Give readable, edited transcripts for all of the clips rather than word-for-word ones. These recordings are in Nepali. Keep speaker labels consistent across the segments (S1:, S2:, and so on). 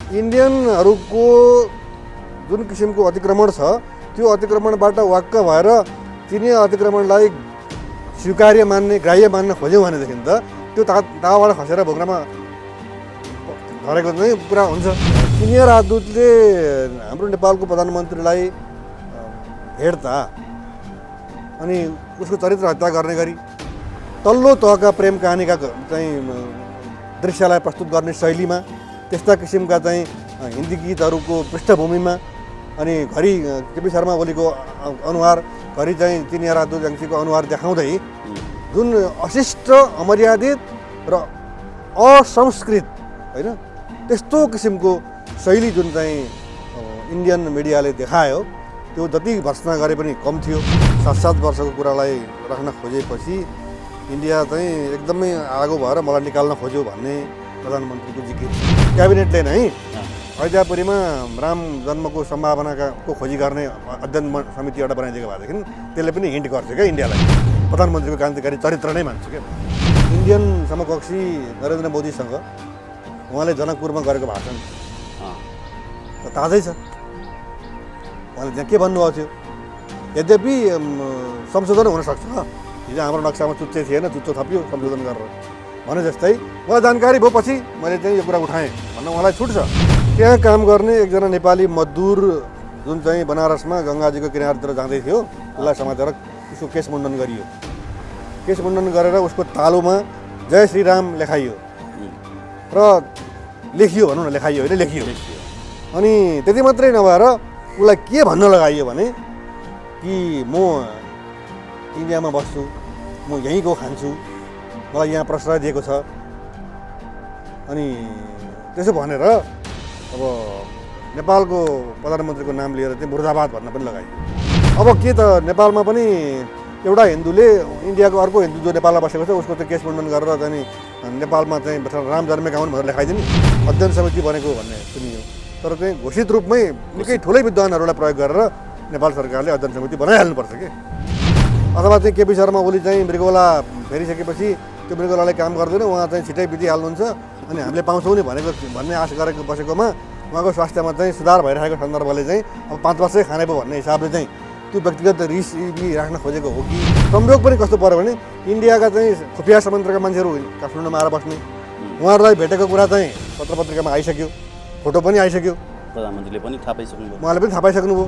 S1: इन्डियनहरूको जुन किसिमको अतिक्रमण छ त्यो अतिक्रमणबाट वाक्क भएर चिनिया अतिक्रमणलाई स्वीकार्य मान्ने ग्राह्य मान्न खोज्यौँ भनेदेखि त त्यो तावाबाट खसेर भोग्रामा धरेको चाहिँ पुरा हुन्छ। चिनिया राजदूतले हाम्रो नेपालको प्रधानमन्त्रीलाई भेट्दा अनि उसको चरित्र हत्या गर्ने गरी तल्लो तहका प्रेम कहानीका चाहिँ दृश्यलाई प्रस्तुत गर्ने शैलीमा त्यस्ता किसिमका चाहिँ हिन्दी गीतहरूको पृष्ठभूमिमा अनि घरि केपी शर्मा ओलीको अनुहार घरि चाहिँ चिनिया राजदूत ज्याङ्सीको अनुहार देखाउँदै जुन अशिष्ट अमर्यादित र असंस्कृत होइन त्यस्तो किसिमको शैली जुन चाहिँ इन्डियन मिडियाले देखायो त्यो जति भर्सना गरे पनि कम थियो। 7-7 वर्षको कुरालाई राख्न खोजेपछि इन्डिया चाहिँ एकदमै आगो भएर मलाई निकाल्न खोज्यो भन्ने प्रधानमन्त्रीको जिकिर। क्याबिनेटले नै अयोध्यापुरीमा राम जन्मको सम्भावनाको खोजी गर्ने अध्ययन समिति एउटा बनाइदिएको भएदेखि त्यसले पनि हिन्ट गर्थ्यो क्या इन्डियालाई। प्रधानमन्त्रीको क्रान्तिकारी चरित्र नै मान्छु क्या। इन्डियन समकक्षी नरेन्द्र मोदीसँग उहाँले जनकपुरमा गरेको भाषण ताजै छ। उहाँले त्यहाँ के भन्नुभएको थियो, यद्यपि संशोधन हुनसक्छ, हिजो हाम्रो नक्सामा चुच्चे थिएन, चुच्चो थपियो संशोधन गरेर भने जस्तै मलाई जानकारी भएपछि मैले चाहिँ यो कुरा उठाएँ भन्न उहाँलाई छुट छ। त्यहाँ काम गर्ने एकजना नेपाली मजदुर जुन चाहिँ बनारसमा गङ्गाजीको किनारतिर जाँदै थियो उसलाई समातेर उसको केस मुण्डन गरियो। केस मुण्डन गरेर उसको तालुमा जय श्रीराम लेखाइयो र लेखियो भनौँ न, लेखाइयो होइन लेखियो। अनि त्यति मात्रै नभएर उसलाई के भन्न लगाइयो भने कि म इन्डियामा बस्छु, म यहीँको खान्छु, मलाई यहाँ प्रश्रय दिएको छ। अनि त्यसो भनेर अब नेपालको प्रधानमन्त्रीको नाम लिएर चाहिँ मुर्दाबाद भन्न पनि लगाइयो। अब के त नेपालमा पनि एउटा हिन्दूले इन्डियाको अर्को हिन्दू जो नेपालमा बसेको छ उसको चाहिँ केस मुण्डन गरेर चाहिँ नेपालमा चाहिँ राम जन्मेका हुन् भनेर लेखाइदिने अध्ययन समिति बनेको भन्ने सुनियो। तर चाहिँ घोषित रूपमै निकै ठुलै विद्वानहरूलाई प्रयोग गरेर नेपाल सरकारले अध्ययन समिति बनाइहाल्नुपर्छ कि। अथवा चाहिँ केपी शर्मा ओली चाहिँ मृगौला फेरिसकेपछि त्यो मृगौलाले काम गर्दैन, उहाँ चाहिँ छिटै बितिहाल्नुहुन्छ अनि हामीले पाउँछौँ नि भन्ने आश गरेको बसेकोमा उहाँको स्वास्थ्यमा चाहिँ सुधार भइरहेको सन्दर्भले चाहिँ अब 5 वर्षै खाने पो भन्ने हिसाबले चाहिँ त्यो व्यक्तिगत रिस राख्न खोजेको हो कि संयोग पनि कस्तो पऱ्यो भने इन्डियाका चाहिँ खुफिया संयन्त्रका मान्छेहरू काठमाडौँमा आएर बस्ने उहाँहरूलाई भेटेको कुरा चाहिँ पत्र पत्रिकामा आइसक्यो, फोटो पनि आइसक्यो,
S2: प्रधानमन्त्रीले पनि थाहा पाइसक्नुभयो,
S1: उहाँले पनि थाहा पाइसक्नुभयो।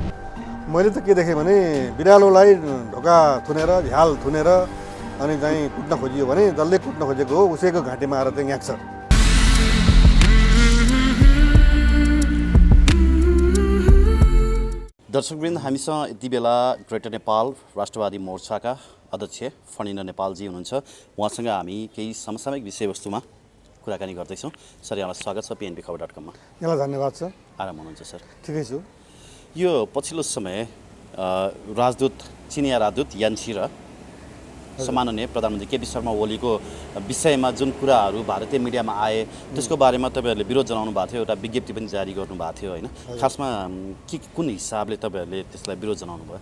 S1: मैले त के देखेँ भने बिरालोलाई ढोका थुनेर झ्याल थुनेर अनि चाहिँ कुट्न खोजियो भने जसले कुट्न खोजेको हो उसैको घाँटीमा आएर चाहिँ याक्छ।
S2: दर्शकवृन्द, हामीसँग यति बेला ग्रेटर नेपाल राष्ट्रवादी मोर्चाका अध्यक्ष फणिन्द्र नेपालजी हुनुहुन्छ। उहाँसँग हामी केही समसामयिक विषयवस्तुमा कुराकानी गर्दैछौँ। सर, यहाँलाई स्वागत छ PNBखबर.com मा।
S1: यहाँलाई धन्यवाद छ।
S2: आराम हुनुहुन्छ सर?
S1: ठिकै छु।
S2: यो पछिल्लो समय राजदूत चिनिया राजदूत यान्सी र सम्माननीय प्रधानमन्त्री केपी शर्मा ओलीको विषयमा जुन कुराहरू भारतीय मिडियामा आए त्यसको बारेमा तपाईँहरूले विरोध जनाउनु भएको थियो, एउटा विज्ञप्ति पनि जारी गर्नुभएको थियो होइन? खासमा कुन हिसाबले तपाईँहरूले त्यसलाई विरोध जनाउनु भयो?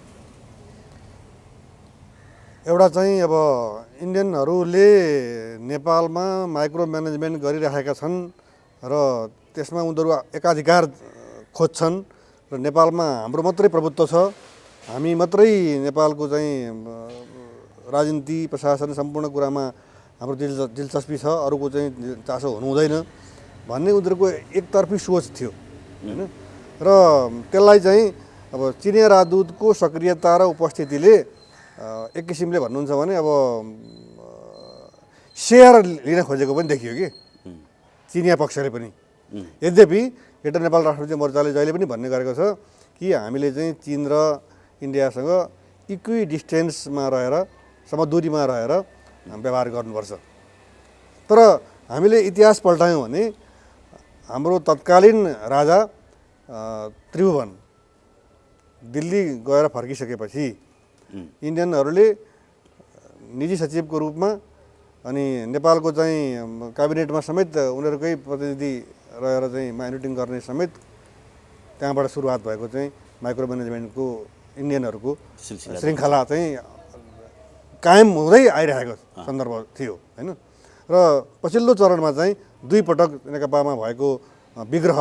S1: एउटा चाहिँ अब इन्डियनहरूले नेपालमा माइक्रो म्यानेजमेन्ट गरिरहेका छन् र त्यसमा उनीहरू एकाधिकार खोज्छन् र नेपालमा हाम्रो मात्रै प्रभुत्व छ, हामी मात्रै नेपालको चाहिँ राजनीति प्रशासन सम्पूर्ण कुरामा हाम्रो दिलचस्पी छ, अरूको चाहिँ चासो हुनु हुँदैन भन्ने उनीहरूको एकतर्फी सोच थियो होइन। र त्यसलाई चाहिँ अब चिनिया राजदूतको सक्रियता र उपस्थितिले एक किसिमले भन्नुहुन्छ भने अब सेयर लिन खोजेको पनि देखियो कि चिनिया पक्षले पनि। यद्यपि ग्रेटर नेपाल राष्ट्रवादी मोर्चाले जहिले पनि भन्ने गरेको छ कि हामीले चाहिँ चीन र इन्डियासँग इक्वि डिस्टेन्समा रहेर समदूरीमा रहेर व्यवहार गर्नुपर्छ। तर हामीले इतिहास पल्टायौँ भने हाम्रो तत्कालीन राजा त्रिभुवन दिल्ली गएर फर्किसकेपछि इन्डियनहरूले निजी सचिवको रूपमा अनि नेपालको चाहिँ क्याबिनेटमा समेत उनीहरूकै प्रतिनिधि रहेर चाहिँ माइनिटिङ गर्ने समेत त्यहाँबाट सुरुवात भएको चाहिँ माइक्रो म्यानेजमेन्टको इन्डियनहरूको श्रृङ्खला चाहिँ कायम हुँदै आइरहेको सन्दर्भ थियो होइन। र पछिल्लो चरणमा चाहिँ 2 पटक नेकपामा भएको विग्रह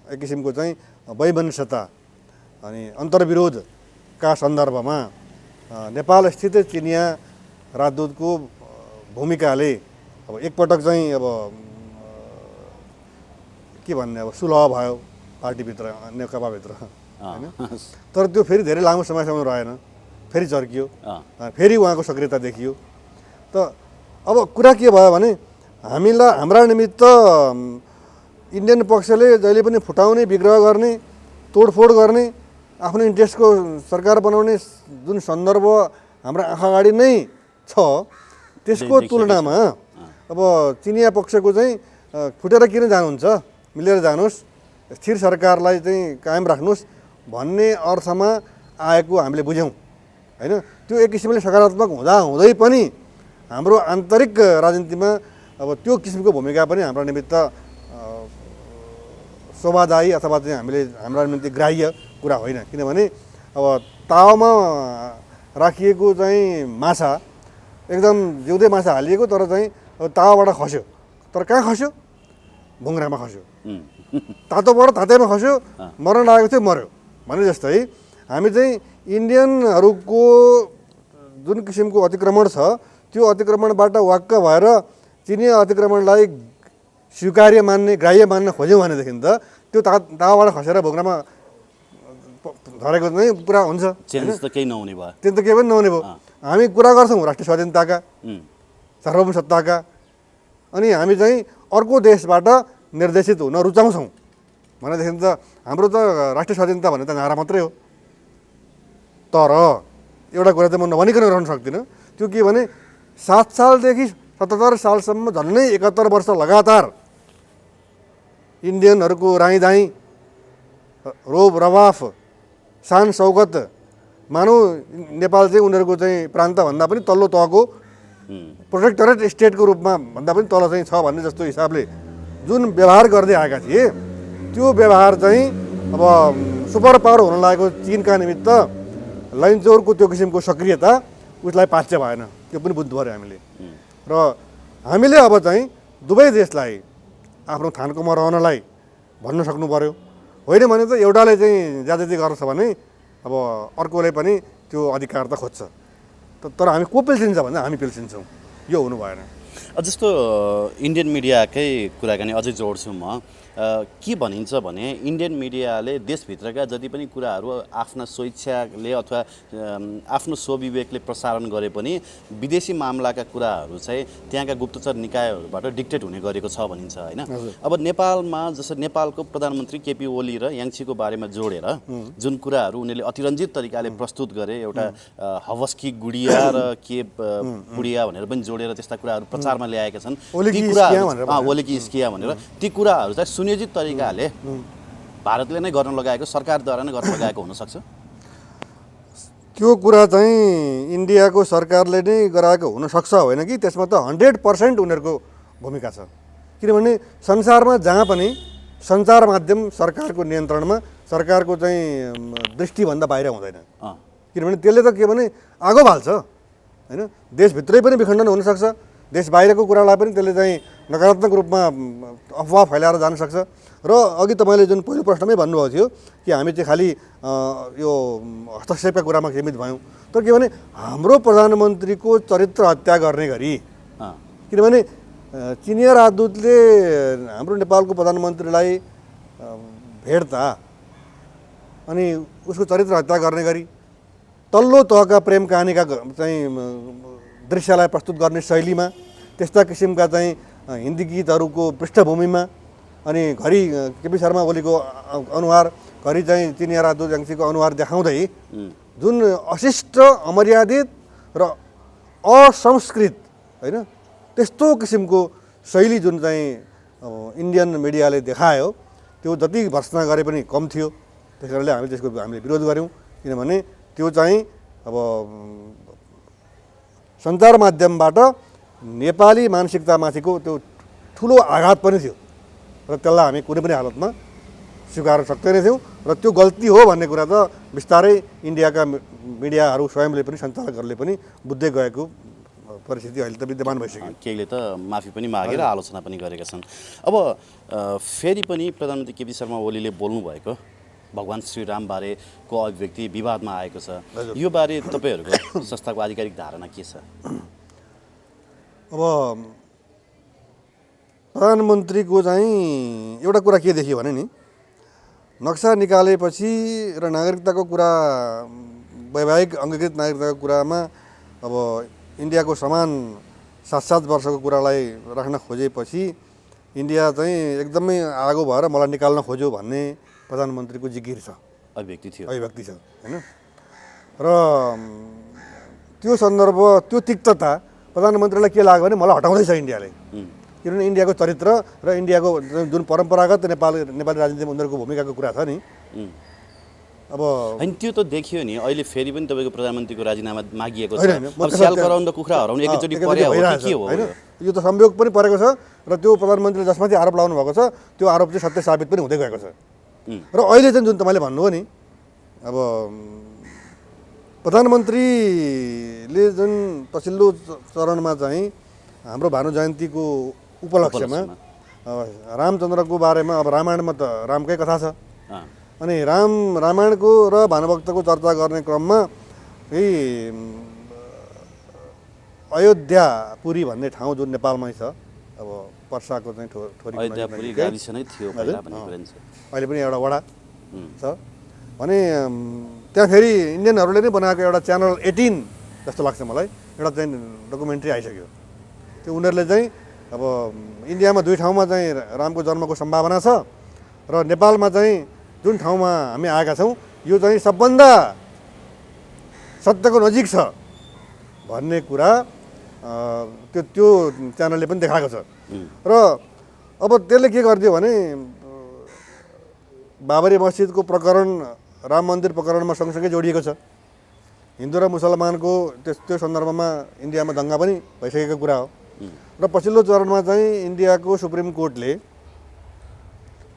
S1: एक किसिमको चाहिँ वैमनस्यता अनि अन्तर्विरोधका सन्दर्भमा नेपाल स्थित चिनिया राजदूतको भूमिकाले अब एकपटक चाहिँ अब के भन्ने अब सुलह भयो पार्टीभित्र नेकपाभित्र होइन, तर त्यो फेरि धेरै लामो समयसम्म रहेन, फेरि चर्कियो, फेरि उहाँको सक्रियता देखियो। त अब कुरा के भयो भने हाम्रा निमित्त इन्डियन पक्षले जहिले पनि फुटाउने, विग्रह गर्ने, तोडफोड गर्ने, आफ्नो इन्ट्रेस्टको सरकार बनाउने जुन सन्दर्भ हाम्रा आँखा अगाडि नै छ, त्यसको तुलनामा अब चिनिया पक्षको चाहिँ फुटेर किन जानुहुन्छ, मिलेर जानुहोस्, स्थिर सरकारलाई चाहिँ कायम राख्नुहोस् भन्ने अर्थमा आएको हामीले बुझ्यौँ होइन। त्यो एक किसिमले सकारात्मक हुँदै पनि हाम्रो आन्तरिक राजनीतिमा अब त्यो किसिमको भूमिका पनि हाम्रो निमित्त शोभादायी अथवा चाहिँ हाम्रा निम्ति ग्राह्य कुरा होइन। किनभने अब तावामा राखिएको चाहिँ माछा एकदम जिउँदै माछा हालिएको, तर चाहिँ अब तावाबाट खस्यो, तर कहाँ खस्यो? भुङ्ग्रामा खस्यो, तातोबाट तातैमा खस्यो, मर्न लागेको थियो, मर्यो भने जस्तै हामी चाहिँ इन्डियनहरूको जुन किसिमको अतिक्रमण छ त्यो अतिक्रमणबाट वाक्क भएर चिनिया अतिक्रमणलाई स्वीकार्य मान्ने, ग्राह्य मान्न खोज्यौँ भनेदेखि त त्यो तावाबाट खसेर भुङ्ग्रामा झरेको चाहिँ पुरा हुन्छ,
S2: चेन्ज त केही नहुने भयो,
S1: त्यो त केही पनि नहुने भयो। हामी कुरा गर्छौँ राष्ट्रिय स्वाधीनताका, सार्वभौम सत्ताका, अनि हामी चाहिँ अर्को देशबाट निर्देशित हुन रुचाउँछौँ भनेदेखि त हाम्रो त राष्ट्रिय स्वाधीनता भन्ने त नारा मात्रै हो। तर एउटा कुरा चाहिँ म नभनिकन रहन सक्दिनँ, त्यो के भने 7 सालदेखि 77 सालसम्म झन्डै 71 वर्ष लगातार इन्डियनहरूको राईदाई, रोब रवाफ, शान शौकत, मानौ नेपाल चाहिँ उनीहरूको चाहिँ प्रान्तभन्दा पनि तल्लो तहको प्रोटेक्टरेट स्टेटको रूपमा भन्दा पनि तल चाहिँ छ भन्ने जस्तो हिसाबले जुन व्यवहार गर्दै आएका थिए, त्यो व्यवहार चाहिँ अब सुपर पावर हुन लागेको चिनका निमित्त लैनचौरको त्यो किसिमको सक्रियता उसलाई पाच्य भएन, त्यो पनि बुझ्नु पऱ्यो हामीले। र हामीले अब चाहिँ दुवै देशलाई आफ्नो थान्कोमा रहनलाई भन्न सक्नु पऱ्यो, होइन भने त एउटाले चाहिँ ज्यादती गर्छ भने अब अर्कोले पनि त्यो अधिकार त खोज्छ। तर हामी को पिल्सिन्छ भन्दा हामी पिल्सिन्छौँ, यो हुनु भएन।
S2: जस्तो इन्डियन मिडियाकै कुराकानी अझै जोड्छु म, के भनिन्छ भने इन्डियन मिडियाले देशभित्रका जति पनि कुराहरू आफ्ना स्वेच्छाले अथवा आफ्नो स्वविवेकले प्रसारण गरे पनि विदेशी मामलाका कुराहरू चाहिँ त्यहाँका गुप्तचर निकायहरूबाट डिक्टेट हुने गरेको छ भनिन्छ होइन। अब नेपालमा जस्तो नेपालको प्रधानमन्त्री केपी ओली र याङ्छीको बारेमा जोडेर जुन कुराहरू उनीहरूले अतिरञ्जित तरिकाले प्रस्तुत गरे, एउटा हवस्की गुडिया र के गुडिया भनेर पनि जोडेर त्यस्ता कुराहरू प्रचारमा ल्याएका छन्, ती कुराहरू ओलीकी स्किया भनेर, ती कुराहरू चाहिँ सुनियोजित तरिकाले भारतले नै गर्न लगाएको, सरकारद्वारा नै गर्न लगाएको हुनसक्छ।
S1: त्यो कुरा चाहिँ इन्डियाको सरकारले नै गराएको हुनसक्छ होइन कि, त्यसमा त 100% उनीहरूको भूमिका छ। किनभने संसारमा जहाँ पनि सञ्चार माध्यम सरकारको नियन्त्रणमा, सरकारको चाहिँ दृष्टिभन्दा बाहिर हुँदैन। किनभने त्यसले त के भने आगो बाल्छ होइन, देशभित्रै पनि विखण्डन हुनसक्छ, देश बाहिरको कुरालाई पनि त्यसले चाहिँ नकारात्मक रूपमा अफवाह फैलाएर जान सक्छ। र अघि तपाईँले जुन पहिलो प्रश्नमै भन्नुभएको थियो कि हामी चाहिँ खालि यो हस्तक्षेपका कुरामा सीमित भयौँ, तर के भने हाम्रो प्रधानमन्त्रीको चरित्र हत्या गर्ने गरी, किनभने चिनिया राजदूतले हाम्रो नेपालको प्रधानमन्त्रीलाई भेट्दा अनि उसको चरित्र हत्या गर्ने गरी तल्लो तहका प्रेम कहानीका चाहिँ दृश्यलाई प्रस्तुत गर्ने शैलीमा, त्यस्ता किसिमका चाहिँ हिन्दी गीतहरूको पृष्ठभूमिमा, अनि घरि केपी शर्मा ओलीको अनुहार, घरि चाहिँ चिनिया राजदूत याङ्छीको अनुहार देखाउँदै जुन अशिष्ट, अमर्यादित र असंस्कृत होइन त्यस्तो किसिमको शैली जुन चाहिँ इन्डियन मिडियाले देखायो, त्यो जति भर्सना गरे पनि कम थियो। त्यस कारणले हामीले विरोध गऱ्यौँ, किनभने त्यो चाहिँ अब सञ्चार माध्यमबाट नेपाली मानसिकतामाथिको त्यो ठुलो आघात पनि थियो र त्यसलाई हामी कुनै पनि हालतमा स्वीकार सक्दैनथ्यौँ। र त्यो गल्ती हो भन्ने कुरा त बिस्तारै इन्डियाका मिडियाहरू स्वयंले पनि, सञ्चालकहरूले पनि बुझ्दै गएको परिस्थिति अहिले त विद्यमान भइसक्यो।
S2: केहीले त माफी पनि मागेर आलोचना पनि गरेका छन्। अब फेरि पनि प्रधानमन्त्री केपी शर्मा ओलीले बोल्नुभएको भगवान् श्रीरामबारेको अभिव्यक्ति विवादमा आएको छ। यो बारे तपाईँहरूको संस्थाको आधिकारिक धारणा के छ?
S1: अब प्रधानमन्त्रीको चाहिँ एउटा कुरा के देखियो भने नि, नक्सा निकालेपछि र नागरिकताको कुरा, वैवाहिक अङ्गीकृत नागरिकताको कुरामा अब इन्डियाको समान 7-7 वर्षको कुरालाई राख्न खोजेपछि इन्डिया चाहिँ एकदमै आगो भएर मलाई निकाल्न खोज्यो भन्ने प्रधानमन्त्रीको जिकिर छ,
S2: अभिव्यक्ति थियो,
S1: अभिव्यक्ति छ होइन। र त्यो सन्दर्भ, त्यो तिक्तता प्रधानमन्त्रीलाई के लाग्यो भने मलाई हटाउँदैछ इन्डियाले, किनभने इन्डियाको चरित्र र इन्डियाको जुन परम्परागत नेपाली राजनीतिमा उनीहरूको भूमिकाको कुरा छ नि। अब
S2: होइन त्यो त देखियो नि, अहिले फेरि पनि तपाईँको प्रधानमन्त्रीको राजीनामा मागिएको छ। अब स्याल कराउन कुखुरा हराउन एकैचोटि पर्या हो कि के हो
S1: होइन? यो त संयोग पनि परेको छ र त्यो प्रधानमन्त्रीले जसमाथि आरोप लगाउनु भएको छ त्यो आरोप चाहिँ सत्य साबित पनि हुँदै गएको छ। र अहिले चाहिँ जुन तपाईँले भन्नुभयो नि, अब प्रधानमन्त्रीले जुन पछिल्लो चरणमा चाहिँ हाम्रो भानु जयन्तीको उपलक्ष्यमा रामचन्द्रको बारेमा, अब रामायणमा त रामकै कथा छ, अनि रामायणको र भानुभक्तको चर्चा गर्ने क्रममा यही अयोध्यापुरी भन्ने ठाउँ जुन नेपालमै छ, अब पर्साको चाहिँ ठोरी
S2: अयोध्यापुरी गाविस नै थियो पहिला भन्ने कुरा छ,
S1: अहिले पनि एउटा वडा छ भने त्यहाँ फेरि इन्डियनहरूले नै बनाएको एउटा च्यानल 18 जस्तो लाग्छ मलाई, एउटा चाहिँ डकुमेन्ट्री आइसक्यो। त्यो उनीहरूले चाहिँ अब इन्डियामा 2 ठाउँमा चाहिँ रामको जन्मको सम्भावना छ र नेपालमा चाहिँ जुन ठाउँमा हामी आएका छौँ यो चाहिँ सबभन्दा सत्यको नजिक छ भन्ने कुरा त्यो च्यानलले पनि देखाएको छ। र अब त्यसले के गरिदियो भने बाबरी मस्जिदको प्रकरण राम मन्दिर प्रकरणमा सँगसँगै जोडिएको छ। हिन्दू र मुसलमानको त्यो सन्दर्भमा इन्डियामा दङ्गा पनि भइसकेको कुरा हो। र पछिल्लो चरणमा चाहिँ इन्डियाको सुप्रिम कोर्टले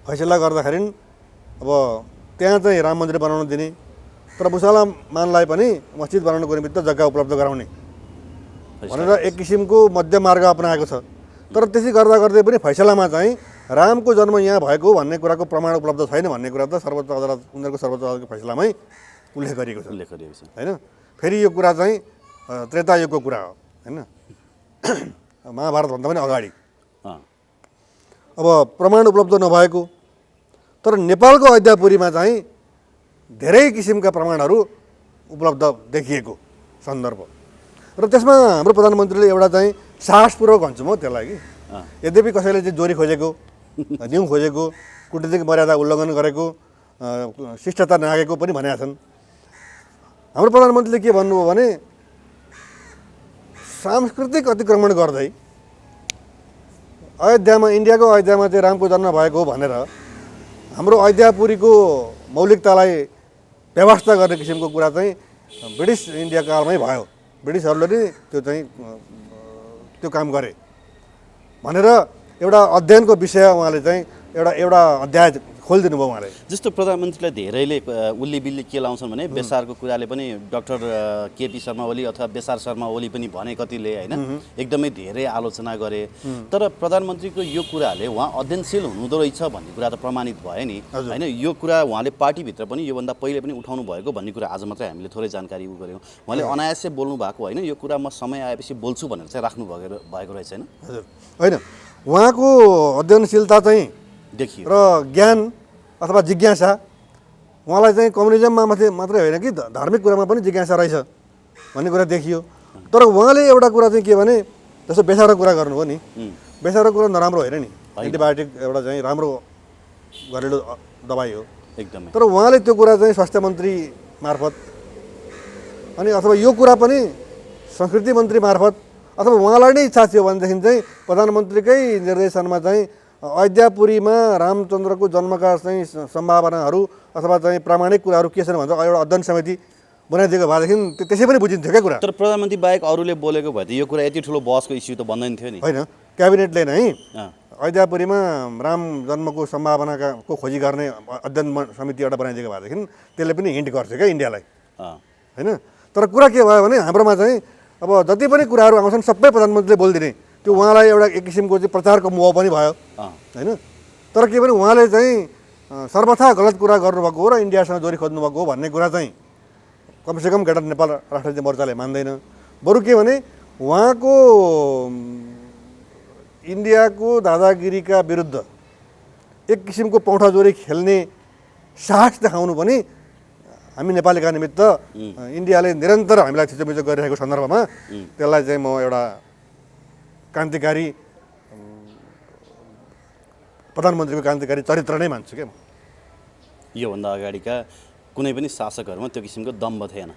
S1: फैसला गर्दाखेरि अब त्यहाँ चाहिँ राम मन्दिर बनाउन दिने तर मुसलमानलाई पनि मस्जिद बनाउनुको निमित्त जग्गा उपलब्ध गराउने भनेर एक किसिमको मध्यम मार्ग अपनाएको छ। तर त्यसै गर्दा गर्दै पनि फैसलामा चाहिँ रामको जन्म यहाँ भएको भन्ने कुराको प्रमाण उपलब्ध छैन भन्ने कुरा त सर्वोच्च अदालत, उनीहरूको सर्वोच्च अदालतको फैसलामै उल्लेख गरिएको छ होइन। फेरि यो कुरा चाहिँ त्रेता युगको कुरा हो होइन, महाभारतभन्दा पनि अगाडि। अब प्रमाण उपलब्ध नभएको तर नेपालको अयोध्यापुरीमा चाहिँ धेरै किसिमका प्रमाणहरू उपलब्ध देखिएको सन्दर्भ र त्यसमा हाम्रो प्रधानमन्त्रीले एउटा चाहिँ साहसपूर्वक भन्छु म त्यसलाई कि यद्यपि कसैले चाहिँ जोरी खोजेको, न्यु खोजेको, कुटनीतिक मर्यादा उल्लङ्घन गरेको, शिष्टता नागेको पनि भनेका छन्। हाम्रो प्रधानमन्त्रीले के भन्नुभयो भने सांस्कृतिक अतिक्रमण गर्दै अयोध्यामा, इन्डियाको अयोध्यामा चाहिँ रामको जन्म भएको भनेर हाम्रो अयोध्यापुरीको मौलिकतालाई व्यवस्था गर्ने किसिमको कुरा चाहिँ ब्रिटिस इन्डिया कालमै भयो। ब्रिटिसहरूले नै त्यो चाहिँ त्यो काम गरे भनेर एउटा अध्ययनको विषय उहाँले चाहिँ एउटा अध्याय खोलिदिनु भयो उहाँले।
S2: जस्तो प्रधानमन्त्रीलाई धेरैले उल्ली बिल्ली के लाउँछन् भने बेसारको कुराले पनि डाक्टर केपी शर्मा ओली अथवा बेसार शर्मा ओली पनि भने कतिले होइन एकदमै धेरै आलोचना गरे। तर प्रधानमन्त्रीको यो कुराले उहाँ अध्ययनशील हुनुहुँदो रहेछ भन्ने कुरा त प्रमाणित भयो नि होइन। यो कुरा उहाँले पार्टीभित्र पनि योभन्दा पहिले पनि उठाउनु भएको भन्ने कुरा आज मात्रै हामीले थोरै जानकारी गऱ्यौँ। उहाँले अनायासै बोल्नु भएको होइन, यो कुरा म समय आएपछि बोल्छु भनेर चाहिँ राख्नु भएको रहेछ होइन।
S1: हजुर होइन, उहाँको अध्ययनशीलता चाहिँ
S2: देखियो
S1: र ज्ञान अथवा जिज्ञासा उहाँलाई चाहिँ कम्युनिजममा मात्रै होइन कि धार्मिक कुरामा पनि जिज्ञासा रहेछ भन्ने कुरा देखियो। तर उहाँले एउटा कुरा चाहिँ के भने जस्तो बेसारको कुरा गर्नुभयो नि, बेसारको कुरा नराम्रो होइन नि, एन्टिबायोटिक एउटा चाहिँ राम्रो घरेलु दबाई हो
S2: एकदमै।
S1: तर उहाँले त्यो कुरा चाहिँ स्वास्थ्य मन्त्री मार्फत अनि अथवा यो कुरा पनि संस्कृति मन्त्री मार्फत अथवा उहाँलाई नै इच्छा थियो भनेदेखि चाहिँ प्रधानमन्त्रीकै निर्देशनमा चाहिँ अयोध्यापुरीमा रामचन्द्रको जन्मका चाहिँ सम्भावनाहरू अथवा चाहिँ प्रामाणिक कुराहरू के छन् भनेर एउटा अध्ययन समिति बनाइदिएको भएदेखि त्यसै पनि बुझिन्थ्यो क्या कुरा।
S2: तर प्रधानमन्त्री बाहेक अरूले बोलेको भए त यो कुरा यति ठुलो बहसको इस्यु त बन्दैन थियो नि
S1: होइन। क्याबिनेटले नै अयोध्यापुरीमा राम जन्मको सम्भावनाको खोजी गर्ने अध्ययन समिति एउटा बनाइदिएको भएदेखि त्यसले पनि हिन्ट गर्थ्यो क्या इन्डियालाई होइन। तर कुरा के भयो भने हाम्रोमा चाहिँ अब जति पनि कुराहरू आउँछन् सबै प्रधानमन्त्रीले बोलिदिने, त्यो उहाँलाई एउटा एक किसिमको चाहिँ प्रचारको मोह पनि भयो होइन। तर के भने उहाँले चाहिँ सर्वथा गलत कुरा गर्नुभएको हो र इन्डियासँग जोरी खोज्नुभएको हो भन्ने कुरा चाहिँ कमसेकम ग्रेटर नेपाल राष्ट्रिय मोर्चाले मान्दैन। बरु के भने उहाँको इन्डियाको दादागिरीका विरुद्ध एक किसिमको पौठाजोरी खेल्ने साहस देखाउनु पनि हामी नेपालीका निमित्त इन्डियाले निरन्तर हामीलाई थिचोमिचो गरिरहेको सन्दर्भमा त्यसलाई चाहिँ म एउटा क्रान्तिकारी प्रधानमन्त्रीको क्रान्तिकारी चरित्र नै मान्छु क्या म।
S2: योभन्दा अगाडिका कुनै पनि शासकहरूमा त्यो किसिमको दम्भ थिएन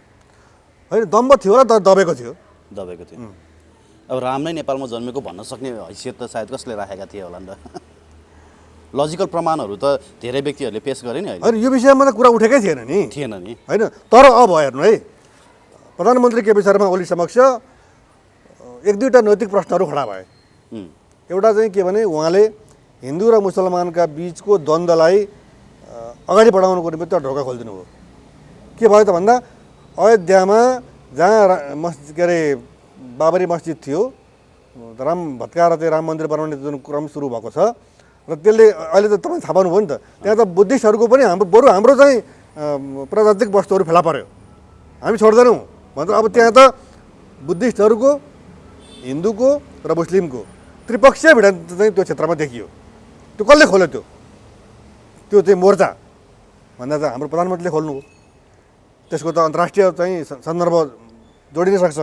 S1: होइन, दम्भ थियो र दबेको थियो।
S2: दबेको थियो। अब राम नै नेपालमा जन्मेको भन्न सक्ने हैसियत त सायद कसले राखेका थिए होला नि त। लजिकल प्रमाणहरू त धेरै व्यक्तिहरूले पेश गरे नि अहिले।
S1: होइन, यो विषयमा त कुरा उठेकै थिएन नि।
S2: थिएन नि
S1: होइन। तर अब हेर्नु है, प्रधानमन्त्री केपी शर्मा ओली समक्ष एक दुईवटा नैतिक प्रश्नहरू खडा भए। एउटा चाहिँ के भने उहाँले हिन्दू र मुसलमानका बिचको द्वन्द्वलाई अगाडि बढाउनुको निमित्त ढोका खोलिदिनु भयो। के भयो त भन्दा अयोध्यामा जहाँ मस्जिद के अरे बाबरी मस्जिद थियो, राम भत्काएर चाहिँ राम मन्दिर बनाउने जुन क्रम सुरु भएको छ र त्यसले अहिले त तपाईँ थाहा पाउनुभयो नि त, त्यहाँ त बुद्धिस्टहरूको पनि हाम्रो चाहिँ प्रजातिक वस्तुहरू फेला पर्यो, हामी छोड्दैनौँ भन्छ। अब त्यहाँ त बुद्धिस्टहरूको, हिन्दूको र मुस्लिमको त्रिपक्षीय भिडन्त चाहिँ त्यो क्षेत्रमा देखियो। त्यो कसले खोल्यो? त्यो चाहिँ मोर्चा भन्दा त हाम्रो प्रधानमन्त्रीले खोल्नु हो। त्यसको त अन्तर्राष्ट्रिय चाहिँ सन्दर्भ जोडिन सक्छ।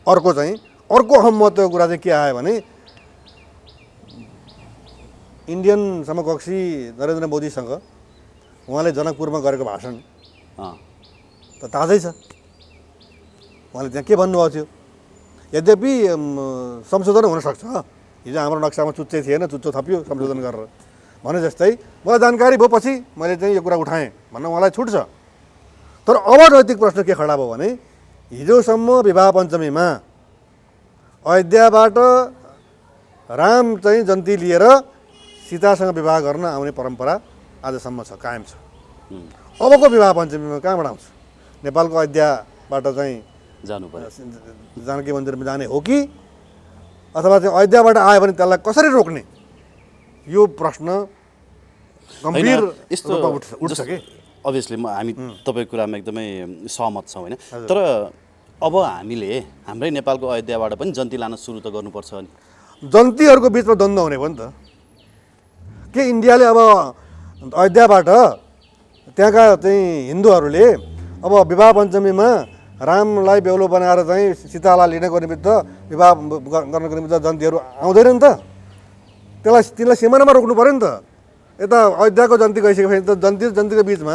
S1: अर्को अहम महत्त्वको कुरा चाहिँ के आयो भने इन्डियन समकक्षी नरेन्द्र मोदीसँग उहाँले जनकपुरमा गरेको भाषण त ताजै छ। उहाँले त्यहाँ के भन्नुभएको थियो? यद्यपि संशोधन हुनसक्छ, हिजो हाम्रो नक्सामा चुच्चै थिएन, चुच्चो थपियो संशोधन गरेर भने जस्तै मलाई जानकारी भएपछि मैले चाहिँ यो कुरा उठाएँ भन्न उहाँलाई छुट छ। तर अब नैतिक प्रश्न के खडा भयो भने हिजोसम्म विवाह पञ्चमीमा अयोध्याबाट राम चाहिँ जन्ती लिएर सीतासँग विवाह गर्न आउने परम्परा आजसम्म छ, कायम छ। अबको विवाह पञ्चमीमा कहाँबाट आउँछ? नेपालको अयोध्याबाट चाहिँ
S2: जानु पर्यो,
S1: जानकी मन्दिरमा जाने हो कि अथवा चाहिँ अयोध्याबाट आयो भने त्यसलाई कसरी रोक्ने? यो प्रश्न गम्भीर रूपमा उठ्छ कि।
S2: अभियसली हामी तपाईँको कुरामा एकदमै सहमत छौँ होइन। तर अब हामीले हाम्रै नेपालको अयोध्याबाट पनि जन्ती लान सुरु त गर्नुपर्छ नि।
S1: जन्तीहरूको बिचमा द्वन्द्व हुने भयो नि त। के इन्डियाले अब अयोध्याबाट त्यहाँका चाहिँ हिन्दूहरूले अब विवाह पञ्चमीमा रामलाई बेहुलो बनाएर चाहिँ सीतालाई लिनको निमित्त विवाह गर्नको निमित्त जन्तीहरू आउँदैन नि त। तिनलाई सिमानामा रोक्नु पऱ्यो नि त। यता अयोध्याको जन्ती गइसकेपछि त जन्तीको बिचमा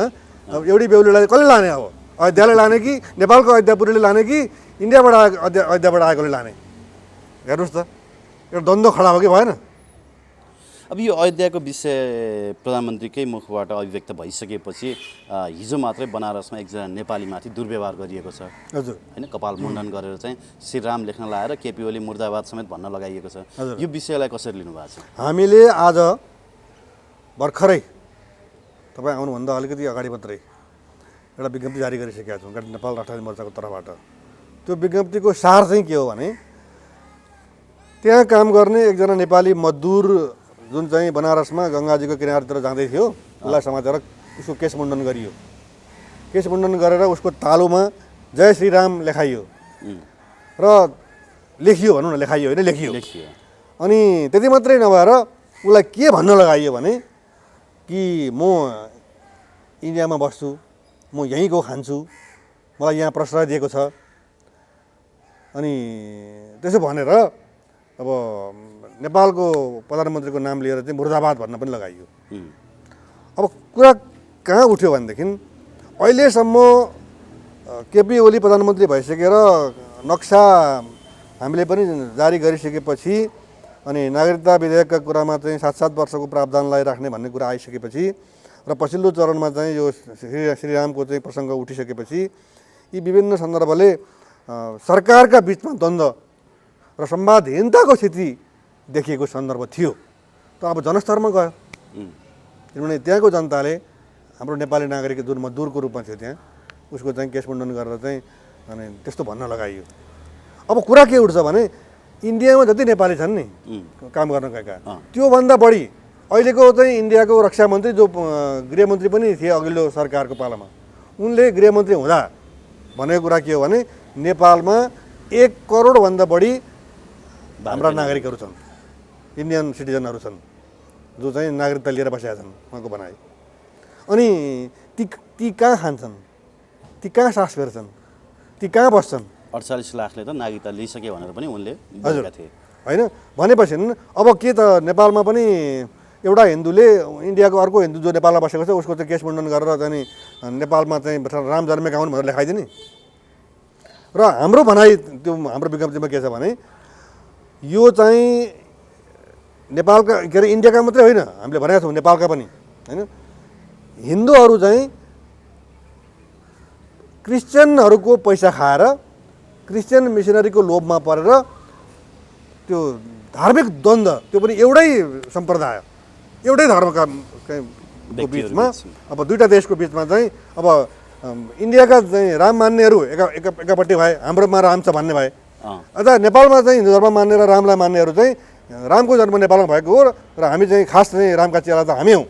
S1: अब एउटी बेहुलीलाई कसले लाने? अब अयोध्याले लाने कि नेपालको अयोध्यापुरीले लाने कि इन्डियाबाट अयोध्याबाट आएकोले लाने? हेर्नुहोस् त, एउटा द्वन्द्व खडा हो कि भएन?
S2: अब यो अयोध्याको विषय प्रधानमन्त्रीकै मुखबाट अभिव्यक्त भइसकेपछि हिजो मात्रै बनारसमा एकजना नेपालीमाथि दुर्व्यवहार गरिएको छ।
S1: हजुर।
S2: होइन, कपाल मुण्डन गरेर चाहिँ श्रीराम लेख्न लाएर केपी ओली मुर्दाबाद समेत भन्न लगाइएको छ। यो विषयलाई कसरी लिनुभएको छ?
S1: हामीले आज भर्खरै तपाईँ आउनुभन्दा अलिकति अगाडि मात्रै एउटा विज्ञप्ति जारी गरिसकेका छौँ नेपाल राष्ट्रिय मोर्चाको तर्फबाट। त्यो विज्ञप्तिको सार चाहिँ के हो भने त्यहाँ काम गर्ने एकजना नेपाली मजदुर जुन चाहिँ बनारसमा गङ्गाजीको किनारतिर जाँदै थियो, उसलाई समातेर उसको केश मुण्डन गरियो। केश मुण्डन गरेर उसको तालुमा जय श्रीराम लेखाइयो र लेखियो, भनौँ न, लेखाइयो होइन, लेखियो। अनि त्यति मात्रै नभएर उसलाई के भन्न लगाइयो भने कि म इन्डियामा बस्छु, म यहीँको खान्छु, मलाई यहाँ प्रश्रय दिएको छ। अनि त्यसो भनेर अब नेपालको प्रधानमन्त्रीको नाम लिएर चाहिँ मुर्दाबाद भन्न पनि लगाइयो। अब कुरा कहाँ उठ्यो भनेदेखि अहिलेसम्म केपी ओली प्रधानमन्त्री भइसकेर नक्सा हामीले पनि जारी गरिसकेपछि अनि नागरिकता विधेयकका कुरामा चाहिँ 7-7 वर्षको प्रावधानलाई राख्ने भन्ने कुरा आइसकेपछि र पछिल्लो चरणमा चाहिँ यो श्रीरामको चाहिँ प्रसङ्ग उठिसकेपछि यी विभिन्न सन्दर्भले सरकारका बिचमा द्वन्द्व र संवादहीनताको स्थिति देखिएको सन्दर्भ थियो। त अब जनस्तरमा गयो, किनभने त्यहाँको जनताले हाम्रो नेपाली नागरिक जुन मजदुरको रूपमा थियो त्यहाँ उसको चाहिँ केश मुण्डन गरेर चाहिँ अनि त्यस्तो भन्न लगाइयो। अब कुरा के उठ्छ भने इन्डियामा जति नेपाली छन् नि काम गर्न गएका त्योभन्दा बढी अहिलेको चाहिँ इन्डियाको रक्षा मन्त्री जो गृहमन्त्री पनि थिए अघिल्लो सरकारको पालामा उनले गृहमन्त्री हुँदा भनेको कुरा के हो भने नेपालमा 1 करोडभन्दा बढी हाम्रा नागरिकहरू छन्, इन्डियन सिटिजनहरू छन् जो चाहिँ नागरिकता लिएर बसेका छन् उहाँको भनाइ। अनि ती कहाँ खान्छन्, ती कहाँ सास फेर्छन्, ती कहाँ बस्छन्?
S2: 48 लाखले त नागरिकता लिइसके भनेर पनि उनले भनेका थिए
S1: होइन। भनेपछि अब के त नेपालमा पनि एउटा हिन्दूले इन्डियाको अर्को हिन्दू जो नेपालमा बसेको छ उसको चाहिँ केस मुण्डन गरेर चाहिँ नेपालमा चाहिँ राम जन्मेका हुन् भनेर लेखाइदिने। र हाम्रो भनाइ त्यो हाम्रो विज्ञप्तिमा के छ भने यो चाहिँ नेपालका के अरे इन्डियाका मात्रै होइन, हामीले भनेका छौँ नेपालका पनि होइन, हिन्दूहरू चाहिँ क्रिस्चियनहरूको पैसा खाएर क्रिस्चियन मिसनरीको लोभमा परेर त्यो धार्मिक द्वन्द्व, त्यो पनि एउटै सम्प्रदाय एउटै धर्मका बिचमा, अब दुईवटा देशको बिचमा चाहिँ अब इन्डियाका चाहिँ राम मान्नेहरू एकापट्टि भए, हाम्रोमा राम छ भन्ने भए, अझ नेपालमा चाहिँ हिन्दू धर्म मान्ने र रामलाई मान्नेहरू चाहिँ रामको जन्म नेपालमा भएको हो र हामी चाहिँ खास चाहिँ रामका चेला त हामी हौँ।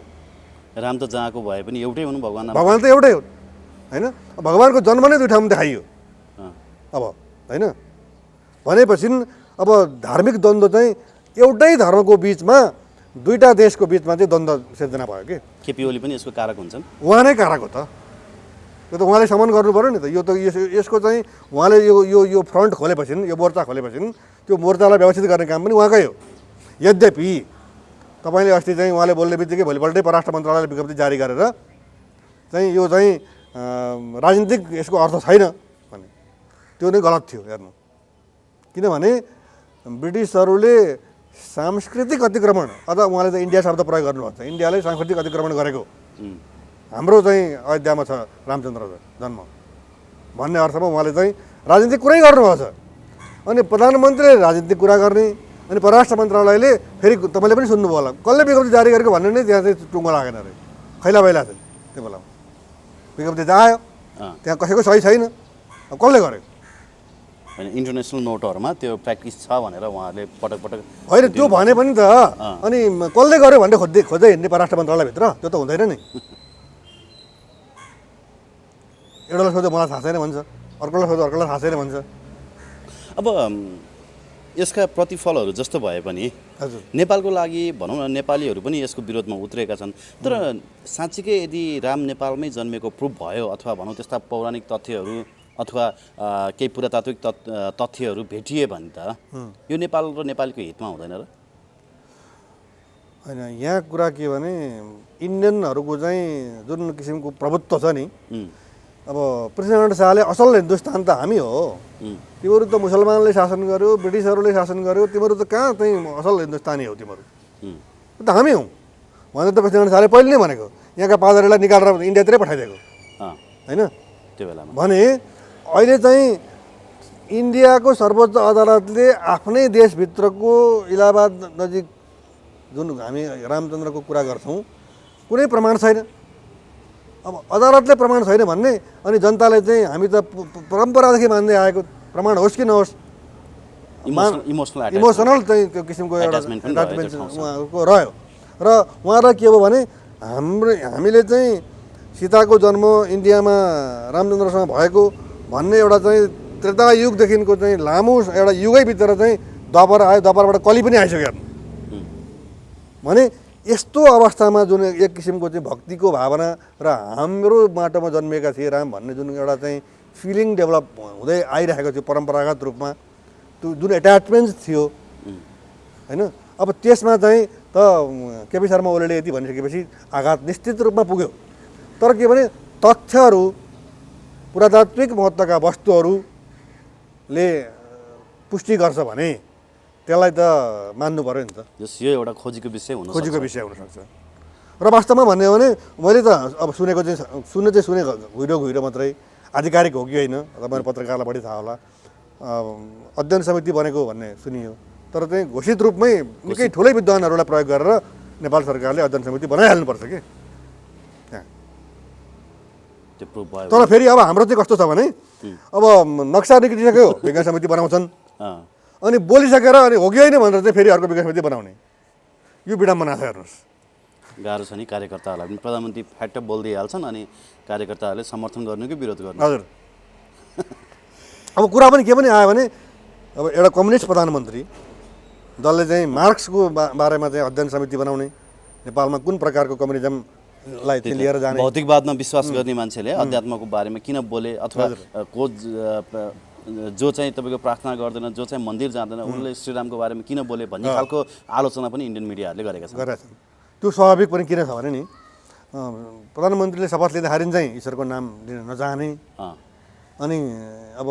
S2: राम त जहाँको भए पनि एउटै हुनु,
S1: भगवान् त एउटै हो होइन। भगवान्को जन्म नै दुई ठाउँमा देखाइयो अब होइन। भनेपछि अब धार्मिक द्वन्द्व चाहिँ एउटै धर्मको बिचमा दुईवटा देशको बिचमा चाहिँ द्वन्द्व सिर्जना भयो कि
S2: केपी ओली पनि यसको कारक हुन्छन्।
S1: उहाँ नै कारक हो त, त्यो त उहाँले समन गर्नु पऱ्यो नि त। यो त यसको चाहिँ उहाँले यो फ्रन्ट खोलेपछि यो मोर्चा खोलेपछि त्यो मोर्चालाई व्यवस्थित गर्ने काम पनि उहाँकै हो। यद्यपि तपाईँले अस्ति चाहिँ उहाँले बोल्ने बित्तिकै भोलिपल्टै परराष्ट्र मन्त्रालयले विज्ञप्ति जारी गरेर चाहिँ यो चाहिँ राजनीतिक यसको अर्थ छैन भने त्यो नै गलत थियो हेर्नु। किनभने ब्रिटिसहरूले सांस्कृतिक अतिक्रमण, अथवा उहाँले त इन्डिया शब्द प्रयोग गर्नुभएको छ, इन्डियाले सांस्कृतिक अतिक्रमण गरेको हाम्रो चाहिँ अयोध्यामा छ रामचन्द्र जन्म भन्ने अर्थमा उहाँले चाहिँ राजनीतिक कुरै गर्नुभएको छ। अनि प्रधानमन्त्रीले राजनीतिक कुरा गर्ने, अनि परराष्ट्र मन्त्रालयले फेरि तपाईँले पनि सुन्नुभयो होला कसले विज्ञप्ति जारी गरेको भन्ने नै त्यहाँ चाहिँ टुङ्गो लागेन अरे, खैला बैला थियो त्यो बेलामा। विज्ञप्ति त आयो, त्यहाँ कसैको सही छैन, अब कसले गरेको?
S2: होइन, इन्टरनेसनल नोटहरूमा त्यो प्र्याक्टिस छ भनेर उहाँहरूले पटक पटक
S1: होइन त्यो भने पनि त अनि कसले गर्यो भनेर खोज्दै हिँड्ने परराष्ट्र मन्त्रालयभित्र, त्यो त हुँदैन नि। एउटालाई सोध्यो मलाई थाहा छैन भन्छ, अर्कोलाई सोध्यो अर्कोलाई थाहा छैन भन्छ।
S2: अब यसका प्रतिफलहरू जस्तो भए पनि
S1: हजुर
S2: नेपालको लागि भनौँ न नेपालीहरू पनि यसको विरोधमा उत्रेका छन्। तर साँच्चीकै यदि राम नेपालमै जन्मेको प्रुफ भयो अथवा भनौँ त्यस्ता पौराणिक तथ्यहरू अथवा केही पुरातात्विक तथ्यहरू भेटिए भने त यो नेपाल र नेपालीको हितमा हुँदैन र?
S1: होइन, यहाँ कुरा के भने इन्डियनहरूको चाहिँ जुन किसिमको प्रभुत्व छ नि, अब पृथ्वीनारायण शाहले असल हिन्दुस्तान त हामी हो, तिमीहरू त मुसलमानले शासन गर्यो, ब्रिटिसहरूले शासन गर्यो, तिमीहरू त कहाँ चाहिँ असल हिन्दुस्तानी हो, तिमीहरू त हामी हौँ भनेर त पृथ्वीनारायण शाहले पहिले नै भनेको, यहाँका पादरीलाई निकालेर इन्डियातिरै पठाइदिएको होइन त्यो बेलामा। भने अहिले चाहिँ इन्डियाको सर्वोच्च अदालतले आफ्नै देशभित्रको इलाहाबाद नजिक जुन हामी रामचन्द्रको कुरा गर्छौँ कुनै प्रमाण छैन। अब अदालतले प्रमाण छैन भन्ने, अनि जनताले चाहिँ हामी त परम्परादेखि मान्दै आएको, प्रमाण होस् कि नहोस् इमोसनल चाहिँ त्यो किसिमको एउटा एट्याचमेन्ट उहाँहरूको रह्यो। र उहाँलाई के हो भने हामीले चाहिँ सीताको जन्म इन्डियामा रामचन्द्रसँग भएको भन्ने एउटा चाहिँ त्रेता युगदेखिको चाहिँ लामो एउटा युगैभित्र चाहिँ द्वापर आयो, द्वापरबाट कली पनि आइसक्यो भने यस्तो अवस्थामा जुन एक किसिमको चाहिँ भक्तिको भावना र हाम्रो माटोमा जन्मेका थिए राम भन्ने जुन एउटा चाहिँ फिलिङ डेभलप हुँदै आइरहेको थियो परम्परागत रूपमा, त्यो जुन एट्याचमेन्ट थियो होइन, अब त्यसमा चाहिँ त केपी शर्मा ओलीले यति भनिसकेपछि आघात निश्चित रूपमा पुग्यो। तर के भने तथ्यहरू पुरातात्विक महत्त्वका वस्तुहरूले पुष्टि गर्छ भने त्यसलाई त मान्नु पऱ्यो नि त।
S2: यो एउटा खोजीको विषय
S1: हुनसक्छ। र वास्तवमा भन्ने हो भने मैले त अब सुनेको चाहिँ सुने घुइरो मात्रै, आधिकारिक हो कि होइन तपाईँहरू पत्रकारलाई बढी थाहा होला, अध्ययन समिति बनेको भन्ने सुनियो। तर चाहिँ घोषित रूपमै निकै ठुलै विद्वानहरूलाई प्रयोग गरेर नेपाल सरकारले अध्ययन समिति बनाइहाल्नुपर्छ कि त्यहाँ।
S2: त्यो प्रुफ भयो।
S1: तर फेरि अब हाम्रो चाहिँ कस्तो छ भने अब नक्सा निक्लिसक्यो, विज्ञान समिति बनाउँछन्, अनि बोलिसकेर अनि हो कि होइन भनेर चाहिँ फेरि अर्को विकास समिति बनाउने, यो विडम्बना छ। हेर्नुहोस्,
S2: गाह्रो छ नि कार्यकर्ताहरूलाई पनि। प्रधानमन्त्री फ्याक्ट बोलिदिइहाल्छन् अनि कार्यकर्ताहरूले समर्थन गर्नु कि विरोध गर्नु।
S1: हजुर, अब कुरा पनि के पनि आयो भने अब एउटा कम्युनिस्ट प्रधानमन्त्री दलले चाहिँ मार्क्सको बारेमा चाहिँ अध्ययन समिति बनाउने, नेपालमा कुन प्रकारको कम्युनिजमलाई चाहिँ लिएर जाने।
S2: भौतिकवादमा विश्वास गर्ने मान्छेले अध्यात्मको बारेमा किन बोले, अथवा को जो चाहिँ तपाईँको प्रार्थना गर्दैन, जो चाहिँ मन्दिर जाँदैन, उनले श्रीरामको बारेमा किन बोले भन्ने खालको आलोचना पनि इन्डियन मिडियाहरूले गरेका छन्।
S1: त्यो स्वाभाविक पनि किन छ भने नि, प्रधानमन्त्रीले शपथ लिँदाखेरि चाहिँ ईश्वरको नाम लिन नजाने, अनि अब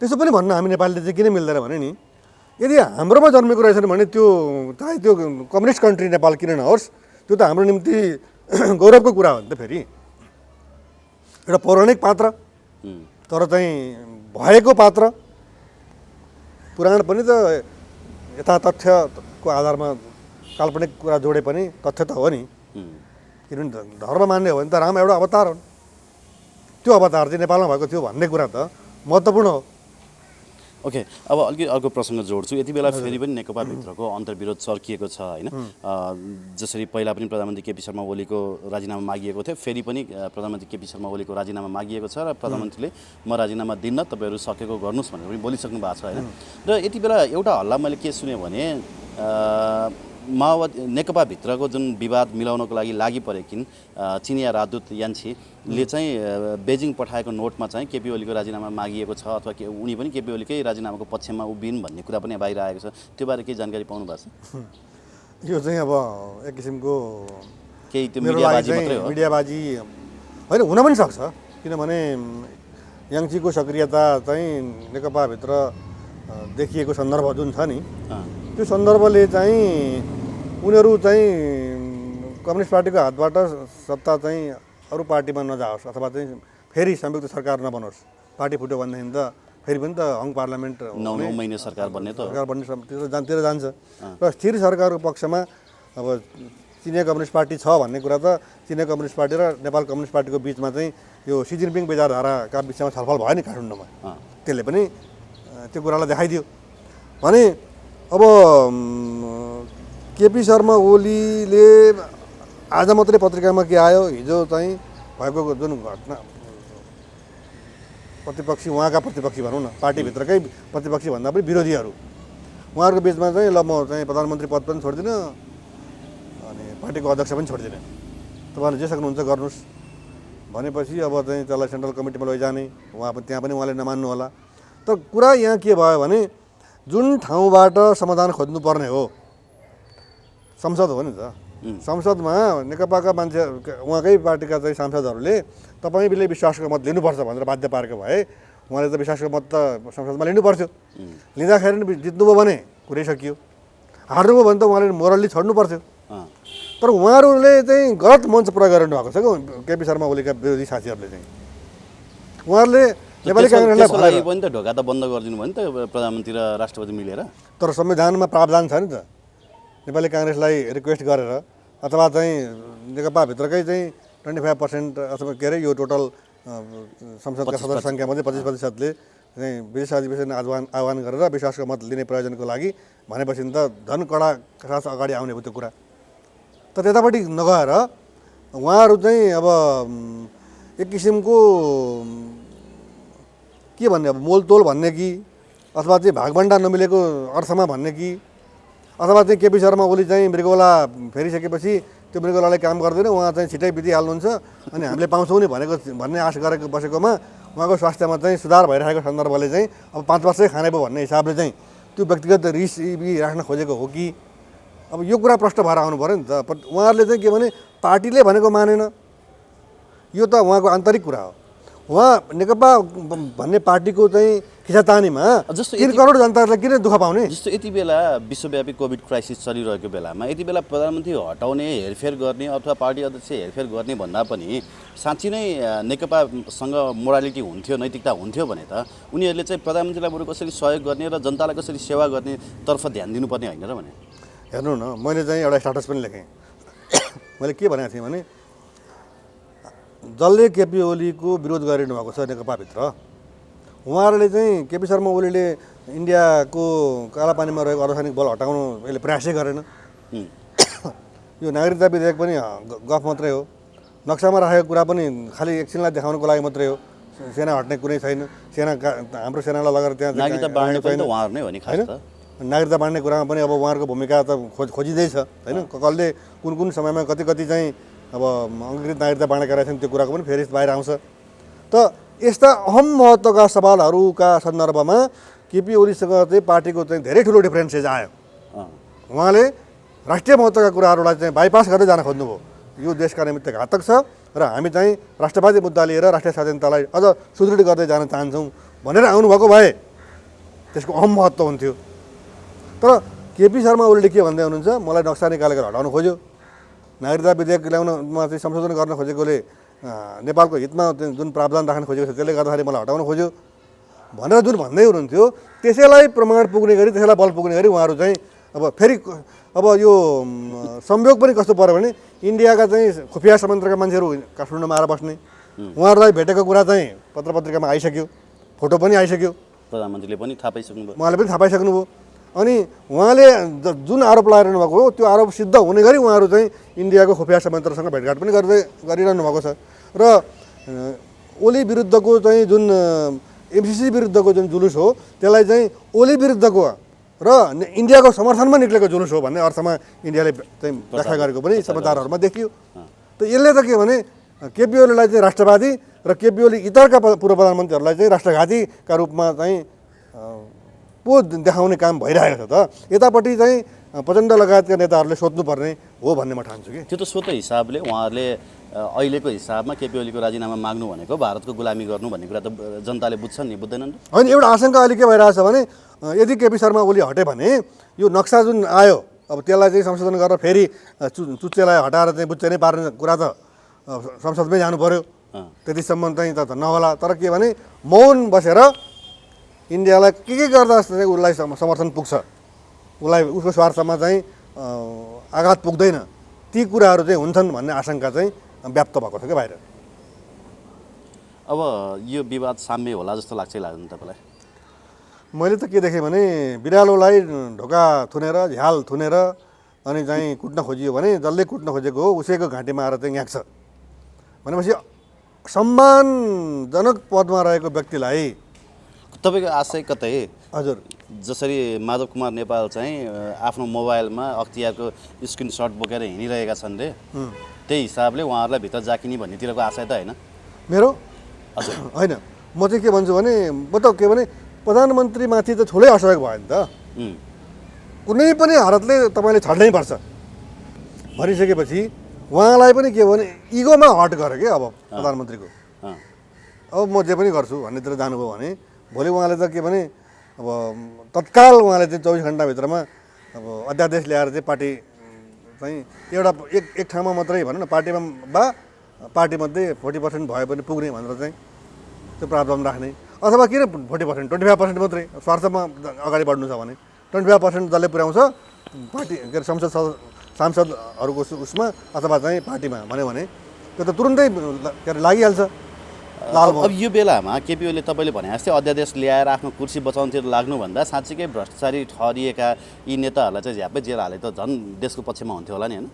S1: त्यसो पनि भन्न हामी नेपालीले चाहिँ किन मिल्दैन भने नि, यदि हाम्रोमा जन्मेको रहेछन् भने त्यो चाहे त्यो कम्युनिस्ट कन्ट्री नेपाल किन नहोस्, त्यो त हाम्रो निम्ति गौरवको कुरा हो नि त। फेरि एउटा पौराणिक पात्र तर चाहिँ भएको पात्र, पुराण पनि त यथा तथ्यको आधारमा काल्पनिक कुरा जोडे पनि तथ्य त हो नि। किनभने धर्म मान्ने हो भने त राम एउटा अवतार हो, त्यो अवतार चाहिँ नेपालमा भएको थियो भन्ने कुरा त महत्त्वपूर्ण हो।
S2: ओके, अब अलिकति अर्को प्रसङ्ग जोड्छु। यति बेला फेरि पनि नेकपाभित्रको अन्तर्विरोध चर्किएको छ होइन। जसरी पहिला पनि प्रधानमन्त्री केपी शर्मा ओलीको राजीनामा मागिएको थियो, फेरि पनि प्रधानमन्त्री केपी शर्मा ओलीको राजीनामा मागिएको छ र प्रधानमन्त्रीले म राजीनामा दिन्न, तपाईँहरू सकेको गर्नुहोस् भनेर पनि बोलिसक्नु भएको छ होइन। र यति बेला एउटा हल्ला मैले के सुनेँ भने माओवादी नेकपाभित्रको जुन विवाद मिलाउनको लागि परेकिन् चिनिया राजदूत यान्छीले चाहिँ बेजिङ पठाएको नोटमा चाहिँ केपी ओलीको राजीनामा मागिएको छ, अथवा उनी पनि केपी ओलीकै राजीनामाको पक्षमा उभिन् भन्ने कुरा पनि बाहिर आएको छ। त्यो बारे केही जानकारी पाउनु भएको छ?
S1: यो चाहिँ अब एक किसिमको
S2: केही त्यो मिडियाबाजी मात्रै हो,
S1: मिडियाबाजी होइन, हुन पनि सक्छ। किनभने याङचीको सक्रियता चाहिँ नेकपाभित्र देखिएको सन्दर्भ जुन छ नि, त्यो सन्दर्भले चाहिँ उनीहरू चाहिँ कम्युनिस्ट पार्टीको हातबाट सत्ता चाहिँ अरू पार्टीमा नजाओस्, अथवा चाहिँ फेरि संयुक्त सरकार नबनोस्। पार्टी फुट्यो भनेदेखि त फेरि पनि त हङ पार्लियामेन्ट
S2: 9 महिने सरकार बन्ने
S1: तिर जान्छ र स्थिर सरकारको पक्षमा अब चिनिया कम्युनिस्ट पार्टी छ भन्ने कुरा त चिनिया कम्युनिस्ट पार्टी र नेपाल कम्युनिस्ट पार्टीको बिचमा चाहिँ यो सी जिनपिङ विचारधाराका विषयमा छलफल भयो नि काठमाडौँमा, त्यसले पनि त्यो कुरालाई देखाइदियो भने। अब केपी शर्मा ओलीले आज मात्रै पत्रिकामा के आयो, हिजो चाहिँ भएको जुन घटना, प्रतिपक्षी उहाँका प्रतिपक्षी भनौँ न, पार्टीभित्रकै प्रतिपक्षी भन्दा पनि विरोधीहरू, उहाँहरूको बिचमा चाहिँ ल म चाहिँ प्रधानमन्त्री पद पनि छोड्दिनँ अनि पार्टीको अध्यक्ष पनि छोड्दिनँ, तपाईँहरूले जे सक्नुहुन्छ गर्नुहोस् भनेपछि अब चाहिँ त्यसलाई सेन्ट्रल कमिटीमा लैजाने, उहाँ त्यहाँ पनि उहाँले नमान्नु होला। तर कुरा यहाँ के भयो भने जुन ठाउँबाट समाधान खोज्नुपर्ने हो, संसद हो नि त, संसदमा नेकपाका मान्छे उहाँकै पार्टीका चाहिँ सांसदहरूले तपाईँले विश्वासको मत लिनुपर्छ भनेर बाध्य पारेको भए उहाँले त विश्वासको मत त संसदमा लिनु पर्थ्यो। लिँदाखेरि नि जित्नुभयो भने कुरै सकियो, हार्नुभयो भने त उहाँले मोरल्ली छोड्नु पर्थ्यो। तर उहाँहरूले चाहिँ गलत मञ्च प्रयोग गरिरहनु भएको छ क्या केपी शर्मा ओलीका विरोधी साथीहरूले चाहिँ। उहाँहरूले नेपाली काङ्ग्रेसलाई
S2: पनि त ढोका त बन्द गरिदिनु भयो नि त प्रधानमन्त्री र राष्ट्रपति मिलेर।
S1: तर संविधानमा प्रावधान छ नि त, नेपाली काङ्ग्रेसलाई रिक्वेस्ट गरेर अथवा चाहिँ नेकपाभित्रकै चाहिँ 25% अथवा के अरे यो टोटल संसदका सदस्य सङ्ख्यामध्ये 25%ले चाहिँ विशेष अधिवेशन आह्वान गरेर विश्वासको मत लिने प्रयोजनको लागि भनेपछि त झन् कडा साथ अगाडि आउने हो त्यो कुरा। तर त्यतापट्टि नगएर उहाँहरू चाहिँ अब एक किसिमको के भन्ने, अब मोलतोल भन्ने कि अथवा चाहिँ भागभण्डा नमिलेको अर्थमा भन्ने कि अथवा चाहिँ केपी शर्मा ओली चाहिँ मृगौला फेरिसकेपछि त्यो मृगौलाले काम गर्दैन, उहाँ चाहिँ छिटै बितिहाल्नुहुन्छ अनि हामीले पाउँछौँ नि भन्ने आश गरेको बसेकोमा उहाँको स्वास्थ्यमा चाहिँ सुधार भइरहेको सन्दर्भले चाहिँ अब 5 वर्षै खाने भयो भन्ने हिसाबले चाहिँ त्यो व्यक्तिगत रिस राख्न खोजेको हो कि, अब यो कुरा प्रष्ट भएर आउनु पऱ्यो नि त। उहाँहरूले चाहिँ के भने पार्टीले भनेको मानेन, यो त उहाँको आन्तरिक कुरा हो। उहाँ नेकपा भन्ने पार्टीको चाहिँ खिचातानीमा 3 करोड जनतालाई किन दुःख पाउने?
S2: जस्तो यति बेला विश्वव्यापी कोभिड क्राइसिस चलिरहेको बेलामा यति बेला प्रधानमन्त्री हटाउने, हेरफेर गर्ने अथवा पार्टी अध्यक्ष हेरफेर गर्ने भन्दा पनि साँच्चै नै नेकपासँग मोरालिटी हुन्थ्यो, नैतिकता हुन्थ्यो भने त उनीहरूले चाहिँ प्रधानमन्त्रीलाई बरु कसरी सहयोग गर्ने र जनतालाई कसरी सेवा गर्ने तर्फ ध्यान दिनुपर्ने होइन र भने।
S1: हेर्नु न, मैले चाहिँ एउटा स्ट्याटस पनि लेखेँ। मैले के भनेको थिएँ भने जसले केपी ओलीको विरोध गरिरहनु भएको छ नेकपाभित्र उहाँहरूले चाहिँ केपी शर्मा ओलीले इन्डियाको कालापानीमा रहेको अर्धसैनिक बल हटाउनु यसले प्रयासै गरेन। यो नागरिकता विधेयक पनि गफ मात्रै हो, नक्सामा राखेको कुरा पनि खालि एकछिनलाई देखाउनको लागि मात्रै हो। सेना हट्ने कुनै छैन, हाम्रो सेनालाई लगेर त्यहाँ
S2: नागरिकता बाँड्ने पनि त उहाँहरू नै हो नि खास त।
S1: नागरिकता बाँड्ने कुरामा पनि अब उहाँहरूको भूमिका त खोजिँदैछ होइन। कसले कुन कुन समयमा कति कति चाहिँ अब अङ्गीकृत नागरिकता बाँडेका रहेछन् त्यो कुराको पनि फेरि बाहिर आउँछ। त यस्ता अहम महत्त्वका सवालहरूका सन्दर्भमा केपी ओलीसँग चाहिँ पार्टीको चाहिँ धेरै ठुलो डिफरेन्सेस आयो। उहाँले राष्ट्रिय महत्त्वका कुराहरूलाई चाहिँ बाइपास गर्दै जान खोज्नुभयो। यो देशका निमित्त घातक छ र हामी चाहिँ राष्ट्रवादी मुद्दा लिएर राष्ट्रिय स्वाधीनतालाई अझ सुदृढ गर्दै जान चाहन्छौँ भनेर आउनुभएको भए त्यसको अहम महत्त्व हुन्थ्यो। तर केपी शर्मा ओलीले के भन्दै हुनुहुन्छ, मलाई नक्सा निकालेर हटाउन खोज्यो, नागरिकता विधेयक ल्याउनमा चाहिँ संशोधन गर्न खोजेकोले नेपालको हितमा जुन प्रावधान राख्न खोजेको छ त्यसले गर्दाखेरि मलाई हटाउन खोज्यो भनेर जुन भन्दै हुनुहुन्थ्यो, त्यसैलाई प्रमाण पुग्ने गरी त्यसैलाई बल पुग्ने गरी उहाँहरू चाहिँ अब यो संयोग पनि कस्तो पर्यो भने इन्डियाका चाहिँ खुफिया संयन्त्रका मान्छेहरू काठमाडौँमा आएर बस्ने, उहाँहरूलाई भेटेको कुरा चाहिँ पत्र पत्रिकामा आइसक्यो, फोटो पनि आइसक्यो,
S2: प्रधानमन्त्रीले पनि थाहा पाइसक्नुभयो,
S1: उहाँले पनि थाहा पाइसक्नुभयो। अनि उहाँले जुन आरोप लगाइरहनु भएको हो त्यो आरोप सिद्ध हुने गरी उहाँहरू चाहिँ इन्डियाको खुफिया संयन्त्रसँग भेटघाट पनि गरिरहनु भएको छ। र ओली विरुद्धको चाहिँ जुन एमसिसी विरुद्धको जुन जुलुस हो त्यसलाई चाहिँ ओली विरुद्धको र इन्डियाको समर्थनमा निक्लेको जुलुस हो भन्ने अर्थमा इन्डियाले चाहिँ व्याख्या गरेको पनि समाचारहरूमा देखियो। त यसले त के भने केपी ओलीलाई चाहिँ राष्ट्रवादी र केपी ओली इतरका पूर्व प्रधानमन्त्रीहरूलाई चाहिँ राष्ट्रघातीका रूपमा चाहिँ पो देखाउने काम भइरहेको छ। त यतापट्टि चाहिँ प्रचण्ड लगायतका नेताहरूले सोध्नुपर्ने हो भन्ने म ठान्छु कि
S2: त्यो त स्वतः हिसाबले उहाँहरूले अहिलेको हिसाबमा केपी ओलीको राजीनामा माग्नु भनेको भारतको गुलामी गर्नु भन्ने कुरा त जनताले बुझ्छन् नि, बुझ्दैनन्?
S1: होइन, एउटा आशंका अहिले के भइरहेछ भने यदि केपी शर्मा ओली हटे भने यो नक्सा जुन आयो अब त्यसलाई चाहिँ संशोधन गरेर फेरि चुच्चेलाई हटाएर चाहिँ बुच्चे नै पार्ने कुरा त संसदमै जानु पर्यो, त्यतिसम्म चाहिँ त नहोला। तर के भने मौन बसेर इन्डियालाई के गर्दा चाहिँ उसलाई समर्थन पुग्छ, उसलाई उसको स्वार्थमा चाहिँ आघात पुग्दैन, ती कुराहरू चाहिँ हुन्छन् भन्ने आशंका चाहिँ व्याप्त भएको छ क्या बाहिर।
S2: अब यो विवाद साम्य होला जस्तो लाग्छ लाग्दैन तपाईँलाई?
S1: मैले त के देखेँ भने बिरालोलाई ढोका थुनेर झ्याल थुनेर अनि चाहिँ कुट्न खोजियो भने जसले कुट्न खोजेको हो उसैको घाँटीमा आएर चाहिँ याक्छ भनेपछि सम्मानजनक पदमा रहेको व्यक्तिलाई
S2: तपाईँको आशय कतै
S1: हजुर
S2: जसरी माधव कुमार नेपाल चाहिँ आफ्नो मोबाइलमा अख्तियारको स्क्रिनसट बोकेर हिँडिरहेका छन् रे, त्यही हिसाबले उहाँहरूलाई भित्र जाकिने भन्नेतिरको आशय त होइन
S1: मेरो? हजुर होइन, म चाहिँ के भन्छु भने म त के भने प्रधानमन्त्रीमाथि त ठुलै असहयोग भयो नि त। कुनै पनि हालतले तपाईँले छाड्नै पर्छ भनिसकेपछि उहाँलाई पनि के भने इगोमा हट गर्यो कि अब प्रधानमन्त्रीको, अब म जे पनि गर्छु भन्नेतिर जानुभयो भने भोलि उहाँले त के भने अब तत्काल उहाँले चाहिँ 24 घन्टाभित्रमा अब अध्यादेश ल्याएर चाहिँ पार्टी चाहिँ एउटा एक ठाउँमा मात्रै भनौँ न पार्टीमा पार्टीमध्ये 40% भयो भने पुग्ने भनेर चाहिँ त्यो प्रावधान राख्ने, अथवा किन 40% 25% मात्रै स्वार्थमा अगाडि बढ्नु छ भने 25% जसले पुर्याउँछ पार्टी के अरे सांसदहरूको उसमा अथवा चाहिँ पार्टीमा भन्यो भने त्यो त तुरुन्तै के अरे लागिहाल्छ।
S2: अब यो बेलामा केपी ओलीले तपाईँले भने जस्तै अध्यादेश ल्याएर आफ्नो कुर्सी बचाउनुतिर लाग्नुभन्दा साँच्चीकै भ्रष्टाचारी ठहरिएका यी नेताहरूलाई चाहिँ झ्यापै जेल हाले त झन् देशको पक्षमा हुन्थ्यो होला नि, होइन?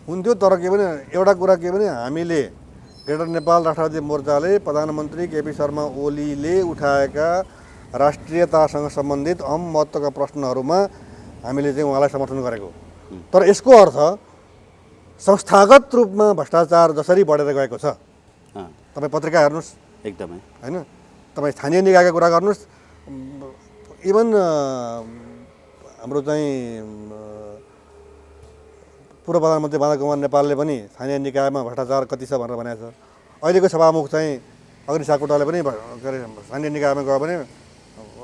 S2: हुन्थ्यो,
S1: तर के भने एउटा कुरा के भने हामीले ग्रेटर नेपाल राष्ट्रवादी मोर्चाले प्रधानमन्त्री केपी शर्मा ओलीले उठाएका राष्ट्रियतासँग सम्बन्धित अहम महत्त्वका प्रश्नहरूमा हामीले चाहिँ उहाँलाई समर्थन गरेको। तर यसको अर्थ संस्थागत रूपमा भ्रष्टाचार जसरी बढेर गएको छ, तपाईँ पत्रिका हेर्नुहोस्
S2: एकदमै
S1: होइन, तपाईँ स्थानीय निकायका कुरा गर्नुहोस्, इभन हाम्रो चाहिँ पूर्व प्रधानमन्त्री माधव कुमार नेपालले पनि स्थानीय निकायमा भ्रष्टाचार कति छ भनेर भनेको छ। अहिलेको सभामुख चाहिँ अग्नि सापकोटाले पनि के अरे स्थानीय निकायमा गयो भने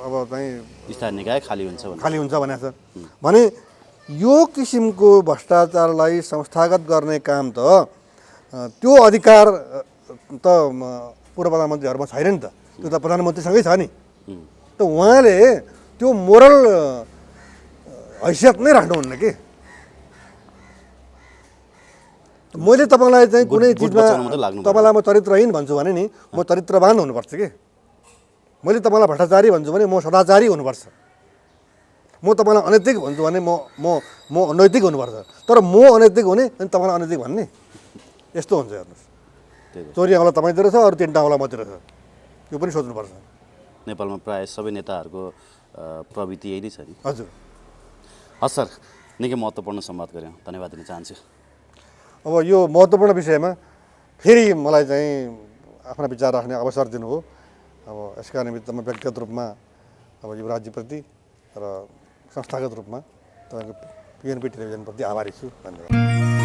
S1: अब चाहिँ
S2: स्थानीय निकाय खाली हुन्छ
S1: भनेको छ। भने यो किसिमको भ्रष्टाचारलाई संस्थागत गर्ने काम त त्यो अधिकार त पूर्व प्रधानमन्त्रीहरूमा छैन नि त, त्यो त प्रधानमन्त्रीसँगै छ नि। त उहाँले त्यो मोरल हैसियत नै राख्नुहुन्न कि। मैले तपाईँलाई चाहिँ कुनै चिजमा तपाईँलाई म चरित्रहीन भन्छु भने नि म चरित्रवान हुनुपर्छ कि। म मैले तपाईँलाई भ्रष्टाचारी भन्छु भने म सदाचारी हुनुपर्छ, म तपाईँलाई अनैतिक भन्छु भने म अनैतिक हुनुपर्छ। तर म अनैतिक हुने अनि तपाईँलाई अनैतिक भन्ने, यस्तो हुन्छ। हेर्नुहोस्, चोरी आउँला तपाईँतिर छ, अरू 3टा आउँला मतिर छ, त्यो पनि सोच्नुपर्छ।
S2: नेपालमा प्रायः सबै नेताहरूको प्रवृत्ति यही नै छ नि।
S1: हजुर।
S2: हस् सर, निकै महत्त्वपूर्ण संवाद गऱ्यौँ, धन्यवाद दिन चाहन्छु।
S1: अब यो महत्त्वपूर्ण विषयमा फेरि मलाई चाहिँ आफ्ना विचार राख्ने अवसर दिनुभयो। अब यसका निमित्त म व्यक्तिगत रूपमा अब युवराजजीप्रति र संस्थागत रूपमा तपाईँको PNP टेलिभिजनप्रति आभारी छु। धन्यवाद।